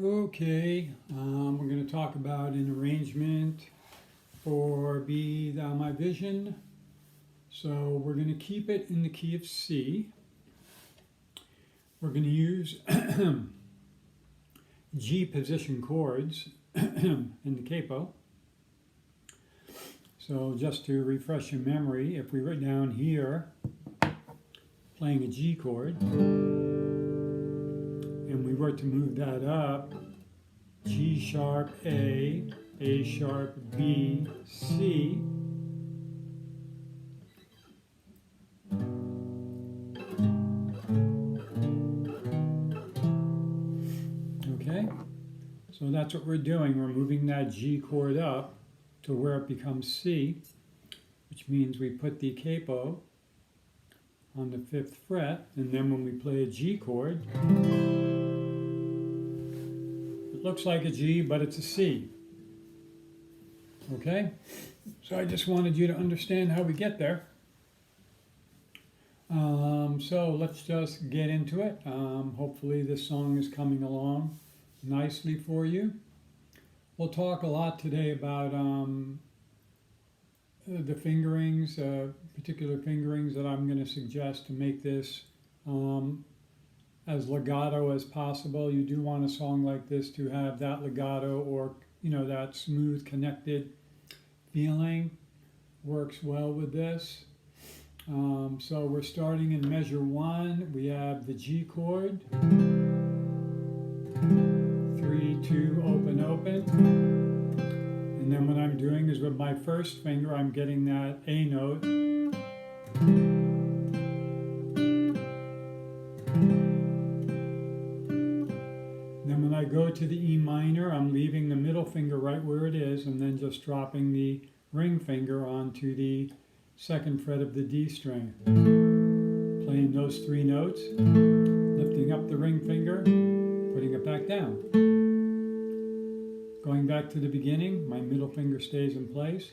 Okay, we're going to talk about an arrangement for Be Thou My Vision. So we're going to keep it in the key of C. We're going to use G position chords in the capo. So just to refresh your memory, if we were down here playing a G chord, and we were to move that up, G sharp A sharp B, C, okay? So that's what we're doing. We're moving that G chord up to where it becomes C, which means we put the capo on the 5th fret, and then when we play a G chord, it looks like a G, but it's a C. Okay? So I just wanted you to understand how we get there. So let's just get into it. Hopefully this song is coming along nicely for you. We'll talk a lot today about the fingerings, particular fingerings that I'm going to suggest to make this as legato as possible. You do want a song like this to have that legato, or that smooth connected feeling. Works well with this. So we're starting in measure 1. We have the G chord, 3, 2, open, open. And then what I'm doing is with my first finger, I'm getting that A note. Then when I go to the E minor, I'm leaving the middle finger right where it is, and then just dropping the ring finger onto the 2nd fret of the D string. Playing those 3 notes, lifting up the ring finger, putting it back down. Going back to the beginning, my middle finger stays in place.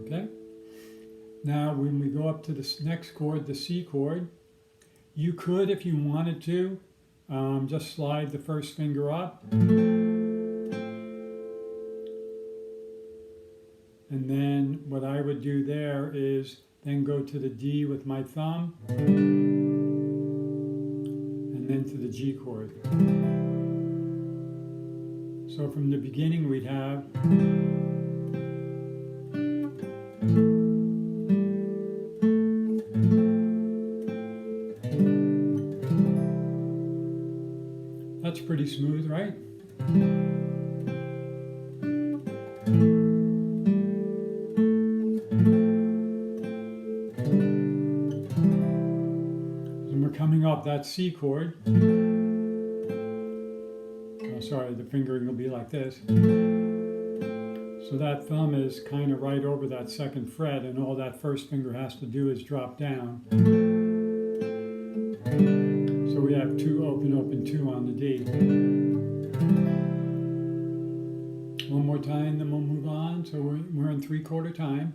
Okay? Now when we go up to this next chord, the C chord, you could, if you wanted to, just slide the first finger up. And then what I would do there is then go to the D with my thumb, and then to the G chord. So from the beginning we'd have that's pretty smooth, right? Coming up that C chord. Oh, sorry, the fingering will be like this. So that thumb is kind of right over that 2nd fret, and all that first finger has to do is drop down. So we have 2, open, open, 2 on the D. One more time, then we'll move on. So we're in 3/4 time.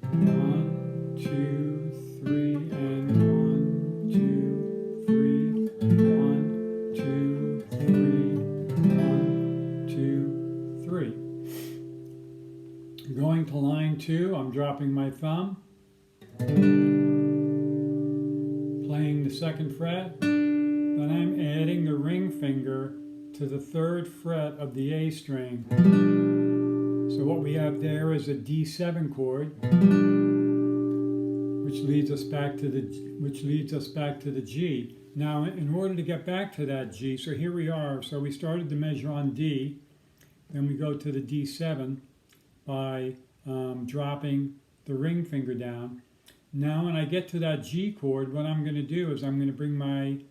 1, 2, 3, and 1, 2, 3, 1, 2, 3, 1, 2, 3. Going to line 2, I'm dropping my thumb, playing the 2nd fret, then I'm adding the ring finger to the 3rd fret of the A string. So what we have there is a D7 chord, which leads us back to the G. Now, in order to get back to that G, so here we are. So we started the measure on D, then we go to the D7 by dropping the ring finger down. Now, when I get to that G chord, what I'm going to do is I'm going to bring my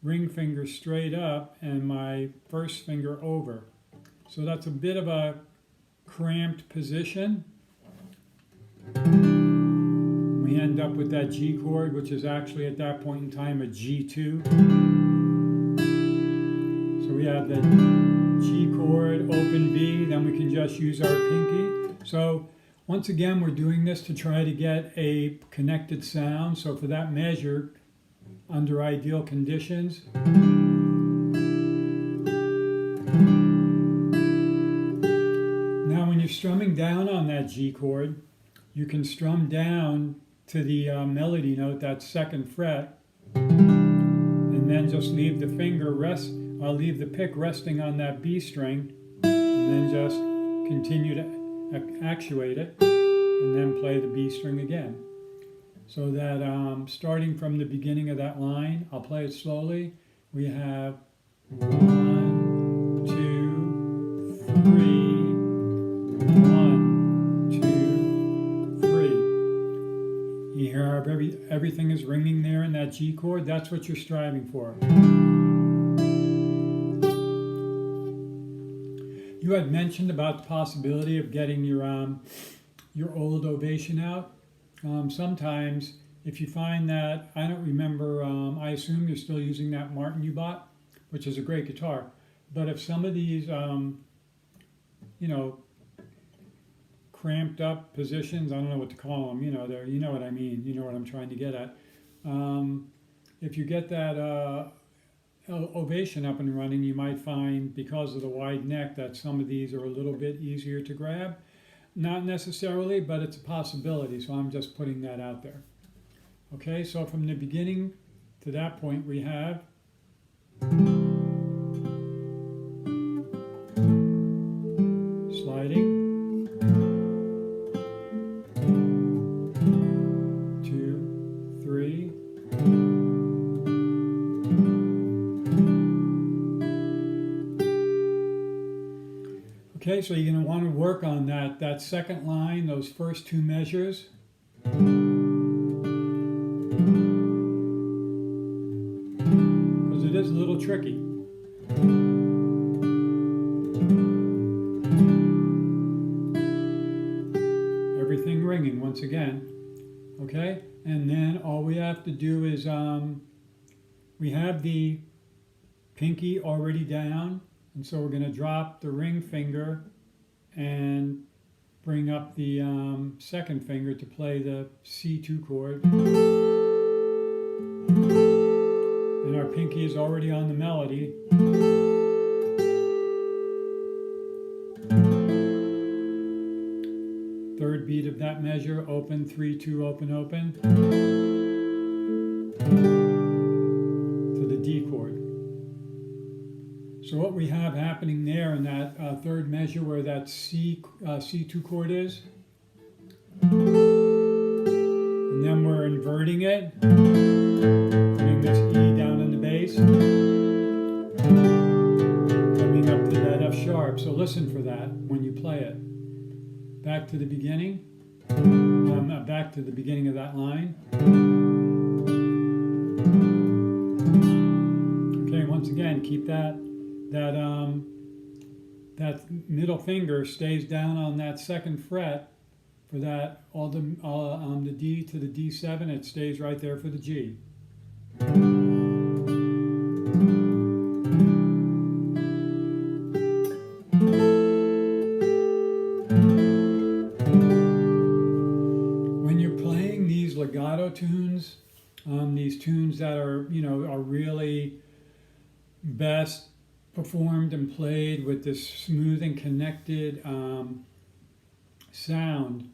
ring finger straight up and my first finger over. So that's a bit of a cramped position. We end up with that G chord, which is actually at that point in time a G2. So we have the G chord, open B, then we can just use our pinky. So Once again, we're doing this to try to get a connected sound. So for that measure, under ideal conditions, now when you're strumming down on that G chord, you can strum down to the melody note, that second fret, and then just leave the leave the pick resting on that B string, and then just continue to actuate it, and then play the B string again. So that starting from the beginning of that line, I'll play it slowly. We have 1, 2, 3, 1, 2, 3. You hear how everything is ringing there in that G chord? That's what you're striving for. You had mentioned about the possibility of getting your old ovation out. Sometimes, if you find that, I don't remember, I assume you're still using that Martin you bought, which is a great guitar. But if some of these, cramped up positions, I don't know what to call them, you know what I mean, you know what I'm trying to get at. If you get that ovation up and running, you might find, because of the wide neck, that some of these are a little bit easier to grab. Not necessarily, but it's a possibility, so I'm just putting that out there. Okay, so from the beginning to that point, we have sliding, 2, 3, okay, so you're going to want to work on that second line, those first two measures. Because it is a little tricky. Everything ringing once again. Okay, and then all we have to do is, we have the pinky already down. And so we're going to drop the ring finger and bring up the second finger to play the C2 chord. And our pinky is already on the melody. Third beat of that measure, open, 3, 2, open, open, to the D chord. So what we have happening there in that third measure where that C2 chord is, and then we're inverting it, putting this E down in the bass, coming up to that F sharp. So listen for that when you play it. Back to the beginning, back to the beginning of that line. Okay, once again, keep that middle finger stays down on that second fret for that, the D to the D7, it stays right there for the G. When you're playing these legato tunes, these tunes that are really best performed and played with this smooth and connected sound,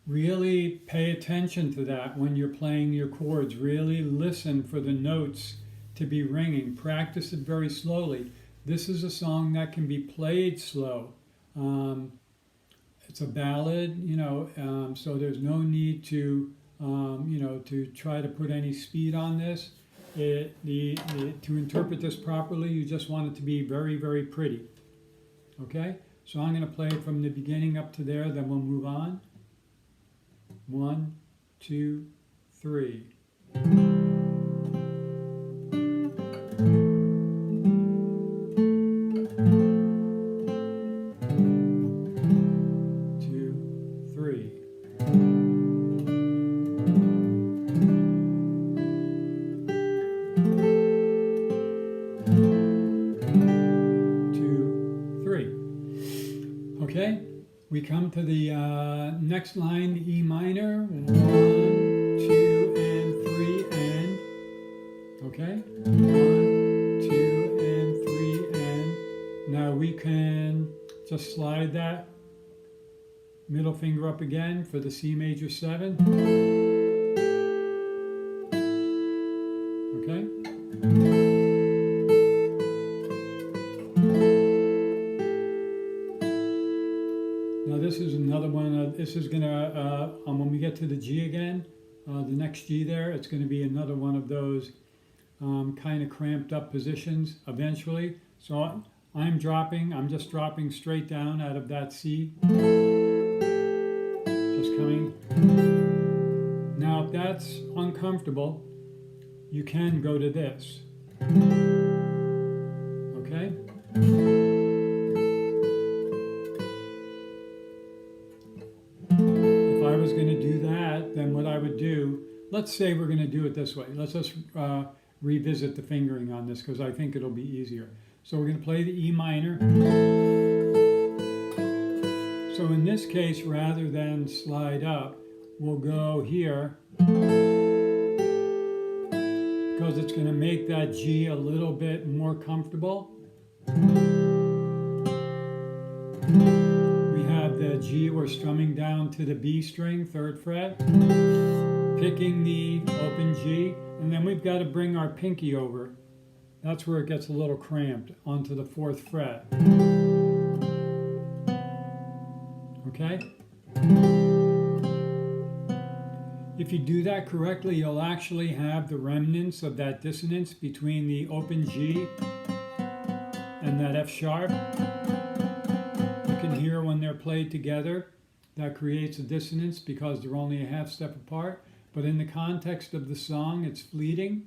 really pay attention to that when you're playing your chords. Really listen for the notes to be ringing. Practice it very slowly. This is a song that can be played slow. It's a ballad, so there's no need to try to put any speed on this. To interpret this properly, you just want it to be very, very pretty. Okay? So I'm going to play it from the beginning up to there, then we'll move on. 1, 2, 3. 2, 3. We come to the next line, the E minor, 1, 2, and 3, and, okay? 1, 2, and 3, and. Now we can just slide that middle finger up again for the C major 7. Okay? Now this is another one, this is gonna, when we get to the G again, the next G there, it's gonna be another one of those kind of cramped up positions eventually. So I'm just dropping straight down out of that C. Just coming. Now if that's uncomfortable, you can go to this. Okay? If I was going to do that, then what I would do, let's say we're going to do it this way. Let's just revisit the fingering on this because I think it'll be easier. So we're going to play the E minor. So in this case, rather than slide up, we'll go here because it's going to make that G a little bit more comfortable. We have the G, we're strumming down to the B string, 3rd fret, picking the open G, and then we've got to bring our pinky over. That's where it gets a little cramped, onto the 4th fret. Okay? If you do that correctly, you'll actually have the remnants of that dissonance between the open G and that F sharp. You can hear when they're played together, that creates a dissonance because they're only a half step apart. But in the context of the song, it's fleeting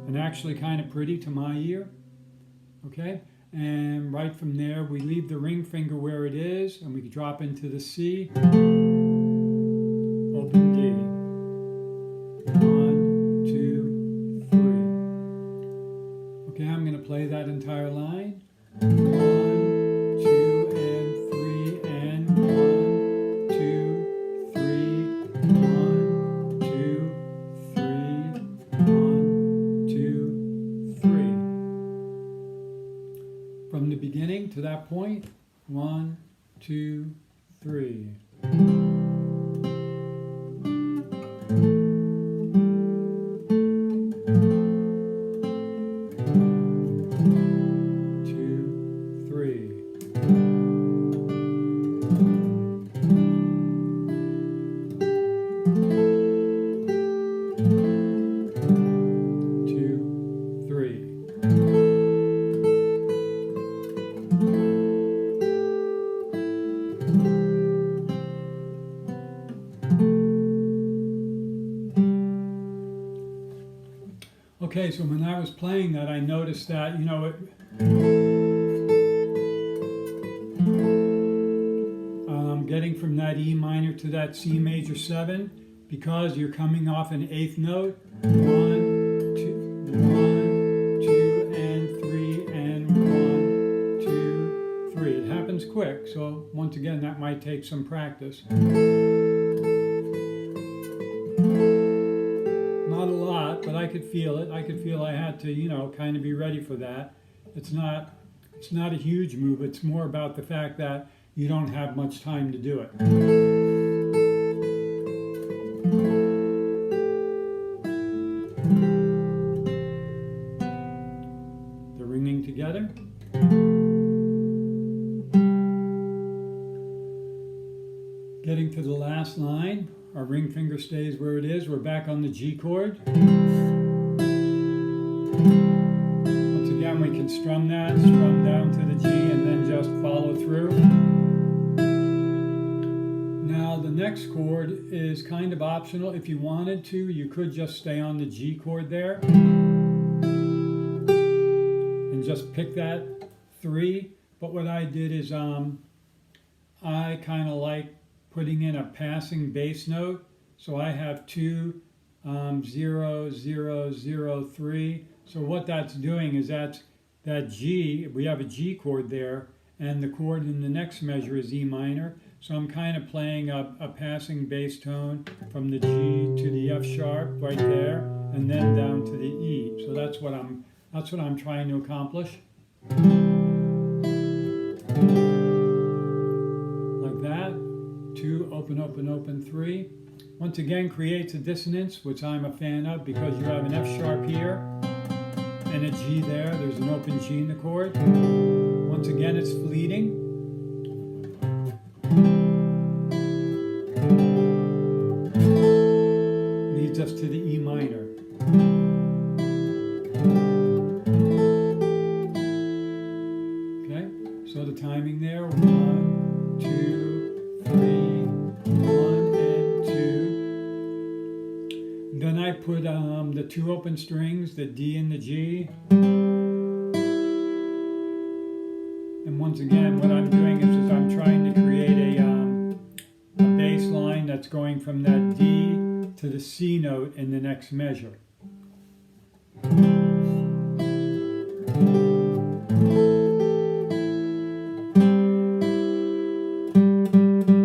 and actually kind of pretty to my ear. Okay? And right from there, we leave the ring finger where it is, and we can drop into the C, open D. 1, 2, 3. Okay, I'm going to play that entire line. 1, 2, and 3, and 1, 2, 3, 1, 2, 3, 1, 2, 3. From the beginning to that point, 1, 2, 3. Okay, so when I was playing that, I noticed that, getting from that E minor to that C major 7, because you're coming off an 8th note, 1, 2, and 3, and 1, 2, 3. It happens quick, so once again, that might take some practice. Not a lot, but I could feel it. I could feel I had to, kind of be ready for that. It's not a huge move. It's more about the fact that you don't have much time to do it. They're ringing together. Getting to the last line. Our ring finger stays where it is. We're back on the G chord. Once again, we can strum down to the G, and then just follow through. Now, the next chord is kind of optional. If you wanted to, you could just stay on the G chord there and just pick that 3. But what I did is I kind of like putting in a passing bass note. So I have 2, 0, 0, 0, 3. So what that's doing is that G, we have a G chord there, and the chord in the next measure is E minor. So I'm kind of playing a passing bass tone from the G to the F sharp right there, and then down to the E. So that's what I'm trying to accomplish. Like that. 2, open, open, open, 3. Once again, creates a dissonance, which I'm a fan of because you have an F sharp here and a G there. There's an open G in the chord. Once again, it's fleeting. Leads us to the E minor. Okay, so the timing there, 1, 2, 3, 1 and 2. Then I put the 2 open strings, the D and the G. And once again, what I'm doing is I'm trying to create a bass line that's going from that D to the C note in the next measure.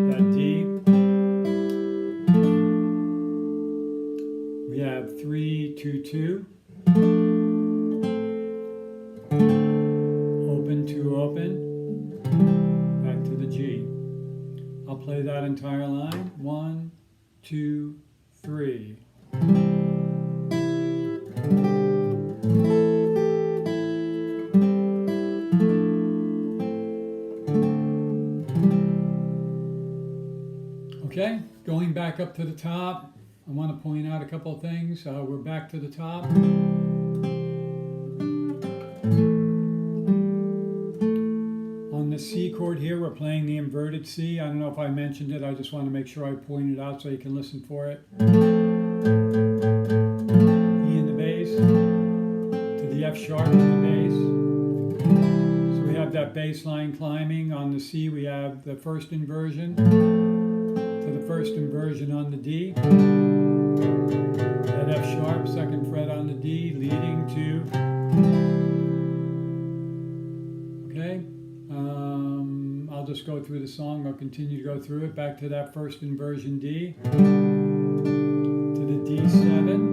That D. We have 3, 2, 2. Open, 2, open. Back to the G. I'll play that entire line. 1, 2, 3. Okay, going back up to the top, I want to point out a couple of things. We're back to the top. On the C chord here, we're playing the inverted C. I don't know if I mentioned it. I just want to make sure I point it out so you can listen for it. E in the bass to the F sharp in the bass. So we have that bass line climbing. On the C, we have the first inversion to the first inversion on the D. That F sharp, second fret on the D, leading to, okay, I'll just go through the song. I'll continue to go through it. Back to that first inversion D, to the D7.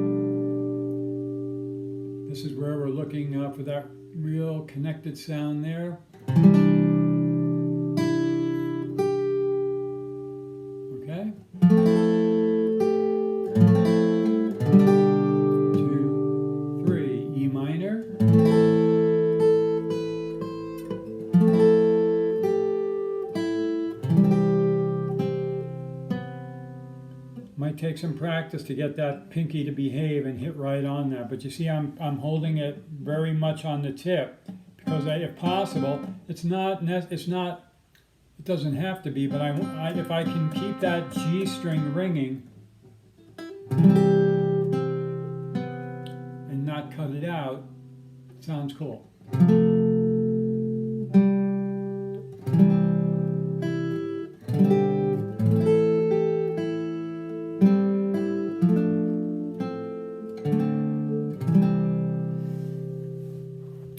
This is where we're looking for that real connected sound there. Okay. 2, 3, E minor. Might take some practice to get that pinky to behave and hit right on that, but you see I'm holding it very much on the tip because if possible, it doesn't have to be, but if I can keep that G string ringing and not cut it out, it sounds cool.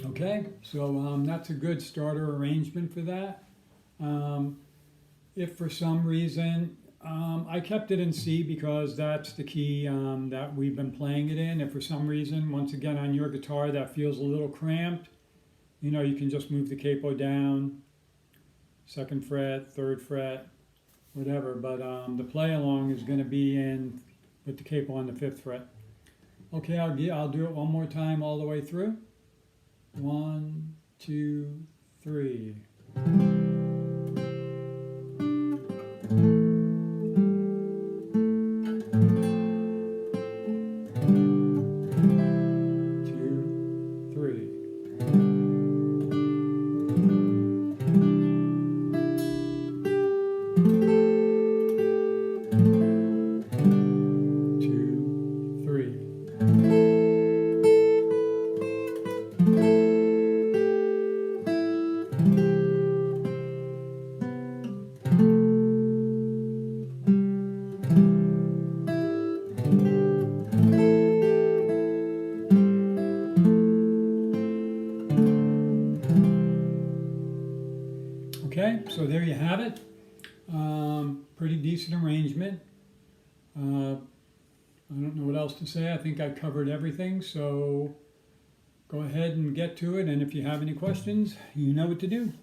Okay, so that's a good starter arrangement for that. If for some reason, I kept it in C because that's the key that we've been playing it in. If for some reason, once again on your guitar, that feels a little cramped, you can just move the capo down, 2nd fret, 3rd fret, whatever. But the play along is going to be in with the capo on the 5th fret. Okay, I'll do it one more time all the way through. 1, 2, 3. arrangement. I don't know what else to say. I think I covered everything, so go ahead and get to it. And if you have any questions, you know what to do.